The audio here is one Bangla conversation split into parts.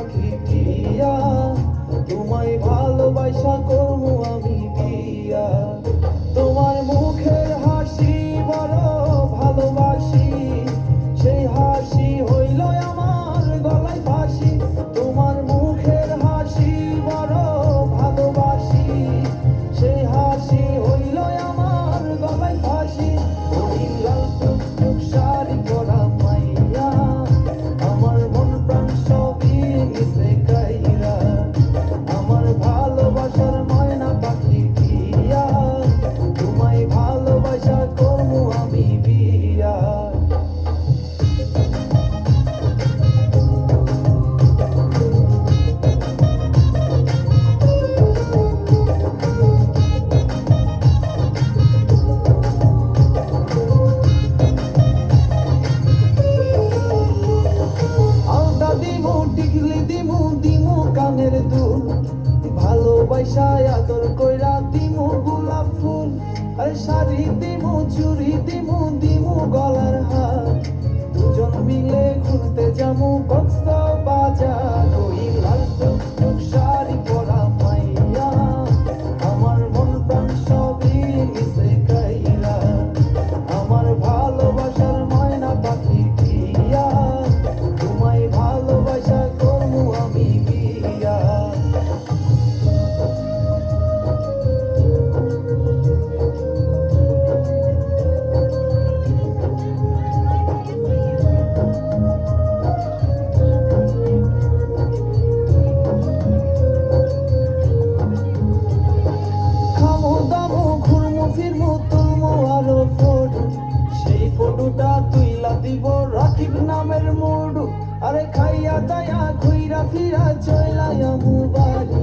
পাখি টিয়া, তোমায় ভালোবাসা করবো আমি বিয়া। তোমার মুখের হাসি বড় ভালোবাসি, সেই হাসি হইল আমার গলায় ফাঁসি। তোমার মুখের হাসি বড় ভালোবাসি, সেই হাসি হইল আমার গলায় ফাঁসি। ওই লাল টুকটুক শাড়ি পরা মাইয়া, আমার মন প্রাণ সবই নিছে কাইরা। আমার ভালোবাসার ময়না পাখি টিয়া, তোমায় ভালোবাসা করবো আমি বিয়া। আলতা দিমু টিকলি দিমু দিমু কানের দুল, ভালোবাসা আদর কইরা দিমু গোলাপ ফুল। আর শাড়ি দিমু চুড়ি দিমু দিমু গলার হার, দুজন মিলে ঘুরতে যামু কক্সবাজার। ওই লাল টুকটুক শাড়ি পরা মাইয়া, আমার মন প্রাণ সবই নিছে কাইরা। আমার ভালোবাসার ময়না পাখি টিয়া, তোমায় ভালোবাসা করবো আমি বিয়া। খামো দামো ঘুরমো ফিরমো তুলমো আরো ফটো, সেই ফটোটা তুইলা দিব রাকিব নামের মোড়ু। আরে খাইয়া দায়া ঘুইরা ফিরা চইলাইয়ামু বাড়ি,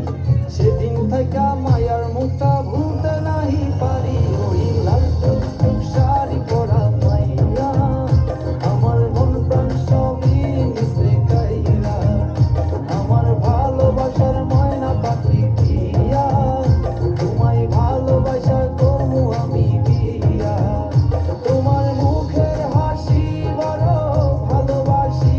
সেদিন থাইকা মায়ার মুখটা ভুলতে নাহি পারি। ওই লাল টুকটুক শাড়ি পরা মাইয়া, আমার মন প্রাণ সবই নিছে কাইরা। আমার ভালোবাসার ময়না পাখি টিয়া, তোমায় ভালোবাসা করবো আমি বিয়া। তোমার মুখের হাসি বড় ভালোবাসি,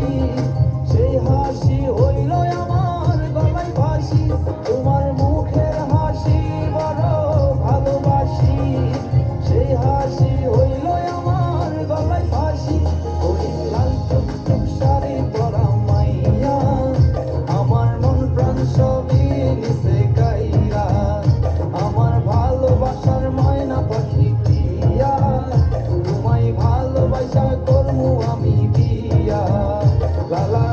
সেই হাসি হইল আমার গলায় ফাঁসি। তোমার মুখের হাসি বড় ভালোবাসি, সেই হাসি হইল আমার গলায় ফাঁসি। ওই লাল টুকটুক শাড়ি পরা মাইয়া, আমার মন প্রাণ সবই নিছে কাইরা। আমার ভালোবাসার ময়না পাখি টিয়া, তোমায় ভালোবাসা করবো আমি বিয়া। লা লা